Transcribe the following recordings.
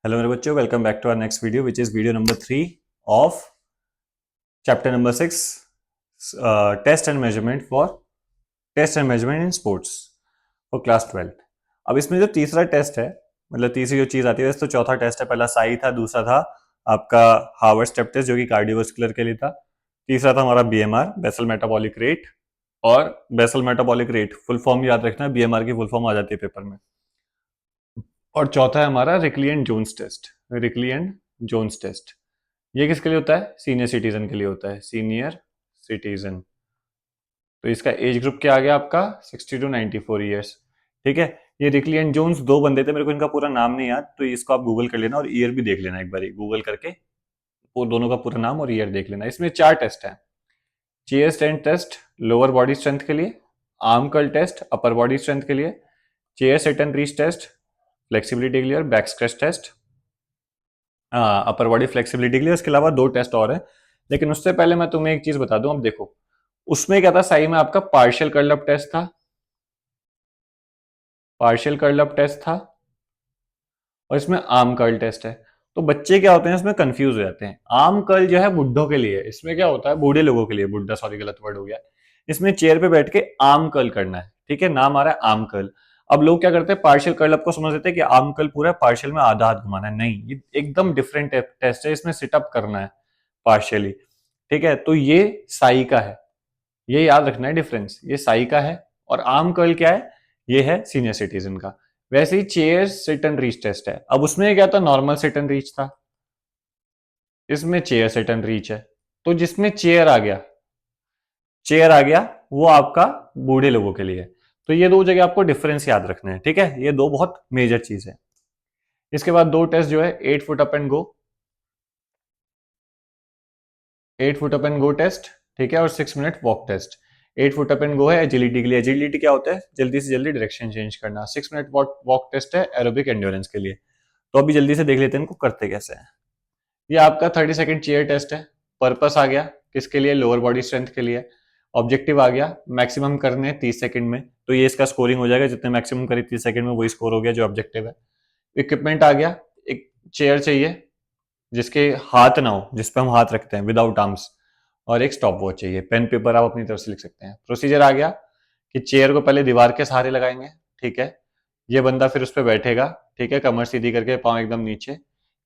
Hello मेरे बच्चों, welcome back to our next video which is video number 3 of chapter number 6, test and measurement for test and measurement in sports for class 12। अब इसमें जो तीसरा test है, मतलब तीसरी जो चीज आती है, वैसे तो चौथा टेस्ट है। पहला साई था, दूसरा था आपका हार्वर्ड स्टेप टेस्ट जो कि कार्डियोवास्कुलर के लिए था, तीसरा था हमारा बीएमआर बेसल मेटाबॉलिक रेट। और basal metabolic rate full form याद रखना, बीएमआर की फुल फॉर्म आ जाती है पेपर में। और चौथा है हमारा Rikli and Jones test. Rikli and Jones test ये किसके लिए होता है? सीनियर सिटीजन के लिए होता है, सीनियर सिटीजन। तो इसका एज ग्रुप क्या आ गया आपका? 60 टू 94 ईयर्स। ठीक है। ये रिकली एंड जोन्स दो बंदे थे, मेरे को इनका पूरा नाम नहीं याद, तो इसको आप गूगल कर लेना और ईयर भी देख लेना एक बार गूगल करके, वो दोनों का पूरा नाम और ईयर देख लेना। इसमें 4 टेस्ट है। Chair stand test lower body strength के लिए, arm curl test upper body strength के लिए, chair sit and reach test flexibility के लिए, और back stretch test upper body flexibility के लिए। उसके अलावा 2 टेस्ट और हैं, लेकिन उससे पहले मैं तुम्हें एक चीज बता दूं। अब देखो, उसमें क्या था, साई में आपका पार्शियल कर्ल अप टेस्ट था, पार्शियल कर्ल अप टेस्ट था, और इसमें आर्म कर्ल टेस्ट है। तो बच्चे क्या होते हैं, इसमें कंफ्यूज हो जाते हैं। आर्म कर्ल जो है बुड्ढों के लिए, इसमें क्या होता है, बूढ़े लोगों के लिए, बुड्ढा सॉरी गलत वर्ड हो गया। इसमें चेयर पे बैठ के आर्म कर्ल करना है, ठीक है, नाम आ रहा है आर्म कर्ल। अब लोग क्या करते हैं, पार्शियल कर्ल अप को समझ लेते हैं कि आर्म कर्ल पूरा पार्शियल में आधा हाथ घुमाना है। नहीं, ये एकदम डिफरेंट टेस्ट है, इसमें सिटअप करना है पार्शियली। ठीक है, तो ये साई का है, ये याद रखना है डिफरेंस, ये साई का है। और आर्म कर्ल क्या है, ये है सीनियर सिटीजन का। वैसे ही chair sit and reach test है। अब उसमें क्या था, नॉर्मल सिट एंड रीच था, इसमें चेयर सिट एंड रीच है। तो जिसमें चेयर आ गया, चेयर आ गया, वो आपका बूढ़े लोगों के लिए है। तो ये दो जगह आपको डिफरेंस याद रखना है, ठीक है, ये दो बहुत मेजर चीज है। इसके बाद 2 टेस्ट जो है, 8 foot up and go, 8 foot up and go test, ठीक है, और 6 minute walk test. 8 foot up and go है एजिलिटी के लिए, एजिलिटी क्या होता है, जल्दी से जल्दी डायरेक्शन चेंज करना। 6 मिनट वॉक टेस्ट है एरोबिक एंड्योरेंस के लिए। तो अभी जल्दी से देख लेते हैं इनको करते कैसे हैं। ये आपका 30 सेकंड चेयर टेस्ट है। पर्पस आ गया किसके लिए, लोअर बॉडी स्ट्रेंथ के लिए। ऑब्जेक्टिव आ गया, मैक्सिमम करने 30 सेकंड में, तो ये इसका स्कोरिंग हो जाएगा, जितने मैक्सिमम करे 30 सेकंड में वही स्कोर हो गया जो ऑब्जेक्टिव है। इक्विपमेंट आ गया, एक चेयर चाहिए जिसके हाथ ना हो, जिसपे हम हाथ रखते हैं विदाउट आर्म्स, और एक स्टॉप वॉच चाहिए। पेन पेपर आप अपनी तरफ से लिख सकते हैं। प्रोसीजर आ गया कि चेयर को पहले दीवार के सहारे लगाएंगे, ठीक है, ये बंदा फिर उस पर बैठेगा, ठीक है, कमर सीधी करके, पाँव एकदम नीचे,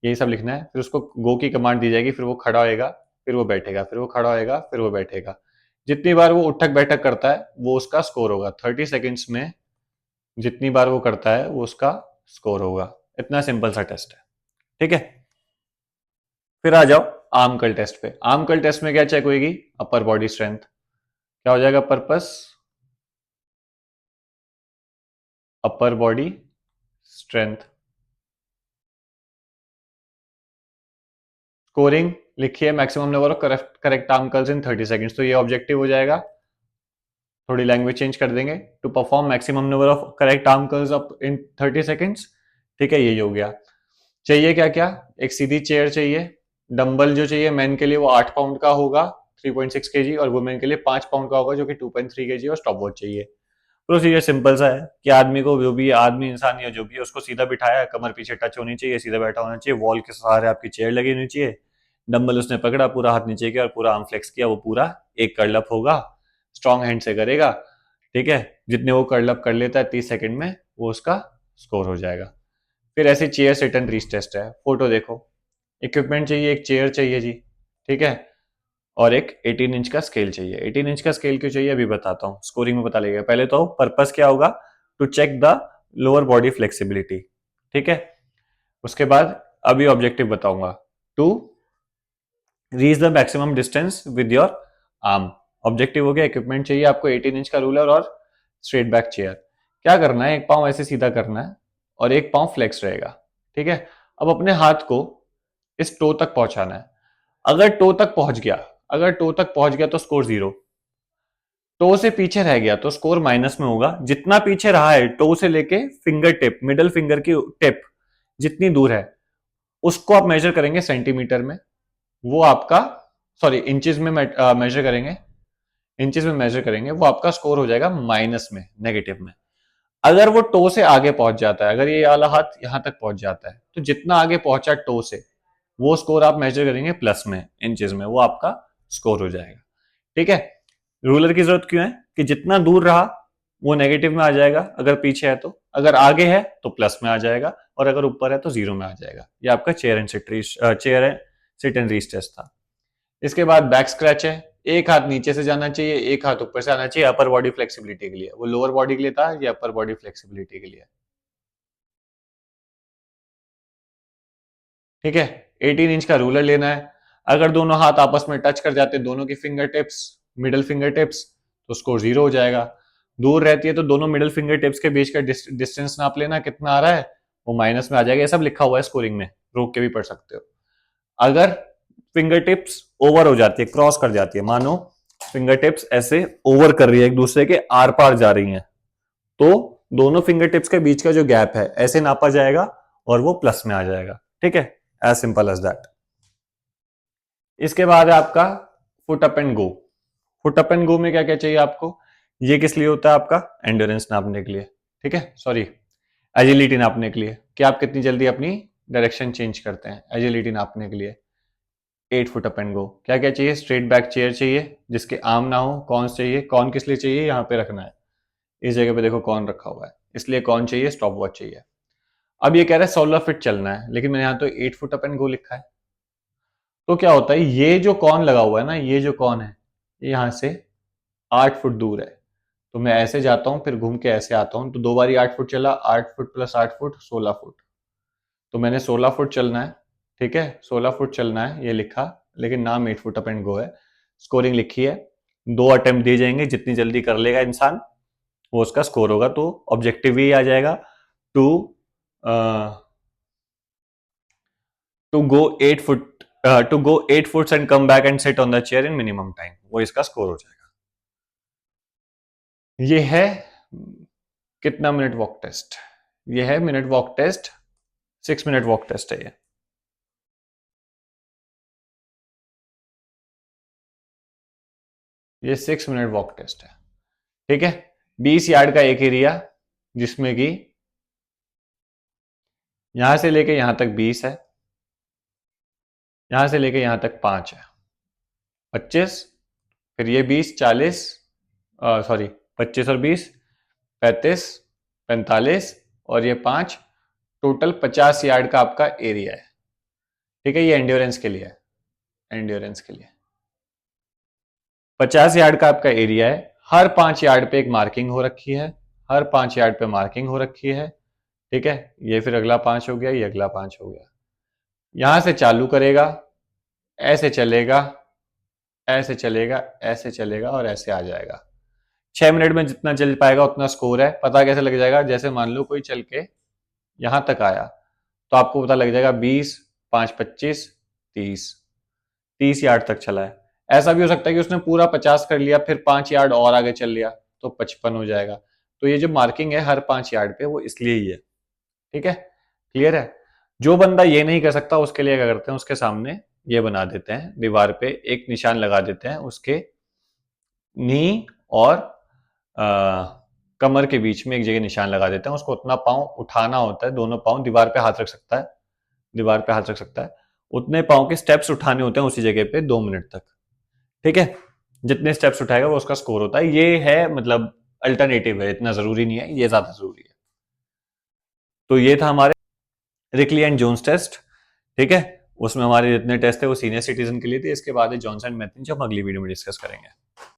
यही सब लिखना है। फिर उसको गो की कमांड दी जाएगी, फिर वो खड़ा होएगा, फिर वो बैठेगा, फिर वो खड़ा होएगा, फिर वो बैठेगा। जितनी बार वो उठक बैठक करता है वो उसका स्कोर होगा। 30 सेकेंड्स में जितनी बार वो करता है वो उसका स्कोर होगा। इतना सिंपल सा टेस्ट है, ठीक है। फिर आ जाओ आर्म कर्ल टेस्ट पे। आर्म कर्ल टेस्ट में क्या चेक होगी, अपर बॉडी स्ट्रेंथ। क्या हो जाएगा purpose, upper body strength. Scoring लिखिए, maximum number of correct arm curls in 30 seconds, तो ये ऑब्जेक्टिव हो जाएगा। थोड़ी लैंग्वेज चेंज कर देंगे, to perform maximum number of correct arm curls up in 30 seconds, ठीक है, यही हो गया। चाहिए क्या क्या, एक सीधी चेयर चाहिए, डंबल जो चाहिए मैन के लिए वो 8 पाउंड का होगा 3.6 केजी, और वुमेन के लिए 5 पाउंड का होगा जो कि 2.3 केजी, और स्टॉप वॉच चाहिए। प्रोसीजर सिंपल सा है कि आदमी को, जो भी आदमी इंसान या जो भी है, उसको सीधा बिठाया, कमर पीछे टच होनी चाहिए, सीधा बैठा होना चाहिए, वॉल के सहारे आपकी चेयर लगी होनी चाहिए, डंबल उसने पकड़ा, पूरा हाथ नीचे किया और पूरा आर्म फ्लेक्स किया, वो पूरा एक कर्लअप होगा, स्ट्रॉन्ग हैंड से करेगा, ठीक है। जितने वो कर्लअप कर लेता है 30 सेकंड में, वो उसका स्कोर हो जाएगा। फिर ऐसे chair sit and reach test है। फोटो देखो, इक्विपमेंट चाहिए, एक चेयर चाहिए जी, ठीक है, और एक 18 इंच का स्केल चाहिए। 18 इंच का स्केल क्यों चाहिए अभी बताता हूँ, स्कोरिंग में पता लगेगा। पहले तो पर्पस क्या होगा, to check the lower body flexibility, ठीक है। उसके बाद अभी ऑब्जेक्टिव बताऊंगा, to reach the maximum distance with your arm. Objective हो गया, इक्विपमेंट चाहिए आपको 18 इंच का रूलर और स्ट्रेट बैक चेयर। क्या करना है, एक पाँव ऐसे सीधा करना है और एक पाँव फ्लेक्स रहेगा, ठीक है। अब अपने हाथ को इस टो तक पहुंचाना है। अगर टो तक पहुंच गया, अगर टो तक पहुंच गया तो स्कोर 0, टो से पीछे रह गया तो स्कोर माइनस में होगा। जितना पीछे रहा है टो से लेके फिंगर टिप, मिडल फिंगर की टिप जितनी दूर है, उसको आप मेजर करेंगे सेंटीमीटर में, वो आपका, सॉरी इंचेस में मेजर करेंगे, इंचेस में मेजर करेंगे, वो आपका स्कोर हो जाएगा माइनस में, नेगेटिव में। अगर वो टो से आगे पहुंच जाता है, अगर ये वाला हाथ यहां तक पहुंच जाता है, तो जितना आगे पहुंचा टो से वो स्कोर आप मेजर करेंगे प्लस में, इंचेस में, वो आपका स्कोर हो जाएगा। ठीक है, रूलर की जरूरत क्यों है कि जितना दूर रहा वो नेगेटिव में आ जाएगा अगर पीछे है तो, अगर आगे है तो प्लस में आ जाएगा, और अगर ऊपर है तो जीरो में आ जाएगा। ये आपका सिट एंड रीच टेस्ट था। इसके बाद बैक स्क्रैच है, एक हाथ नीचे से जाना चाहिए, एक हाथ ऊपर से आना चाहिए अपर बॉडी फ्लेक्सिबिलिटी के लिए। वो लोअर बॉडी के लिए था, ये अपर बॉडी फ्लेक्सिबिलिटी के लिए। ठीक है, 18 इंच का रूलर लेना है। अगर दोनों हाथ आपस में टच कर जाते, दोनों की finger tips, middle finger tips, तो स्कोर जीरो हो जाएगा। दूर रहती है तो दोनों मिडल फिंगर टिप्स के बीच का डिस्टेंस नाप लेना, कितना आ रहा है, वो माइनस में आ जाएगा। ये सब लिखा हुआ है स्कोरिंग में, रोक के भी पढ़ सकते हो। अगर फिंगर टिप्स ओवर हो जाती है, क्रॉस कर जाती है, मानो फिंगर टिप्स ऐसे ओवर कर रही है, एक दूसरे के आर पार जा रही हैं, तो दोनों फिंगर टिप्स के बीच का जो गैप है ऐसे नापा जाएगा और वो प्लस में आ जाएगा। ठीक है, एज सिंपल एज दैट। इसके बाद है आपका foot up and go. Foot up and गो में क्या क्या चाहिए आपको, ये किस लिए होता है आपका, एंड्योरेंस नापने के लिए। ठीक है, सॉरी, एजिलिटी नापने के लिए कि आप कितनी जल्दी अपनी डायरेक्शन चेंज करते हैं, एजिलिटी नापने के लिए। 8 फुट अप एंड गो। क्या क्या चाहिए, स्ट्रेट बैक चेयर चाहिए जिसके आर्म ना हो, कौन चाहिए, कौन किस लिए चाहिए, यहाँ पे रखना है, इस जगह पे देखो कौन रखा हुआ है, इसलिए कौन चाहिए, स्टॉप वॉच चाहिए। अब ये कह रहा है 16 फीट चलना है, लेकिन मैंने यहाँ तो 8 फुट अप एंड गो लिखा है। तो क्या होता है, ये जो कौन लगा हुआ है ना, ये जो कौन है, ये यहाँ से 8 फुट दूर है, तो मैं ऐसे जाता हूँ फिर घूम के ऐसे आता हूँ, तो दो बारी 8 फुट चला, 8 फुट प्लस 8 फुट 16 फुट, तो मैंने 16 फुट चलना है। ठीक है, 16 फुट चलना है ये लिखा, लेकिन नाम 8 फुट अप एंड गो है। स्कोरिंग लिखी है, 2 अटेम्प्ट दिए जाएंगे, जितनी जल्दी कर लेगा इंसान वो उसका स्कोर होगा। तो ऑब्जेक्टिव भी आ जाएगा, to to go 8 foot to go 8 foots and come back and sit on the chair in minimum time, वो इसका स्कोर हो जाएगा। ये है कितना मिनट वॉक टेस्ट, ये है minute walk test, 6 minute walk test है ये 6 मिनट वॉक टेस्ट है। ठीक है, 20 यार्ड का एक एरिया, जिसमें कि यहां से लेके यहां तक 20 है, यहां से लेके यहां तक 5 है, 25, फिर ये 20, 40, सॉरी 25 और 20, 35, 45 और ये 5, टोटल 50 यार्ड का आपका एरिया है। ठीक है, ये एंड्योरेंस के लिए है, एंड्योरेंस के लिए 50 यार्ड का आपका एरिया है। हर 5 यार्ड पे एक मार्किंग हो रखी है, हर 5 यार्ड पे मार्किंग हो रखी है। ठीक है, ये फिर अगला 5 हो गया, ये अगला 5 हो गया। यहां से चालू करेगा, ऐसे चलेगा, ऐसे चलेगा, ऐसे चलेगा और ऐसे आ जाएगा। 6 मिनट में जितना चल पाएगा उतना स्कोर है। पता कैसे लग जाएगा, जैसे मान लो कोई चल के यहां तक आया तो आपको पता लग जाएगा 20, 5, 25, 30, 30 यार्ड तक चला है। ऐसा भी हो सकता है कि उसने पूरा 50 कर लिया, फिर 5 यार्ड और आगे चल लिया तो 55 हो जाएगा। तो ये जो मार्किंग है हर 5 यार्ड पे, वो इसलिए ही है। ठीक है, क्लियर है। जो बंदा ये नहीं कर सकता उसके लिए क्या करते हैं, उसके सामने ये बना देते हैं, दीवार पे एक निशान लगा देते हैं, उसके नी और कमर के बीच में एक जगह निशान लगा देते हैं। उसको उतना पाँव उठाना होता है, दोनों पाँव दीवार पे हाथ रख सकता है, दीवार पे हाथ रख सकता है, उतने पाँव के स्टेप्स उठाने होते हैं उसी जगह पे 2 मिनट तक। ठीक है, जितने स्टेप्स उठाएगा वो उसका स्कोर होता है। ये है मतलब अल्टरनेटिव है, इतना जरूरी नहीं है, ये ज्यादा जरूरी है। तो ये था हमारे रिकली एंड जोन्स टेस्ट। ठीक है, उसमें हमारे जितने टेस्ट थे वो सीनियर सिटीजन के लिए थे। इसके बाद है जॉनसन मैथिन, जो हम अगली वीडियो में डिस्कस करेंगे।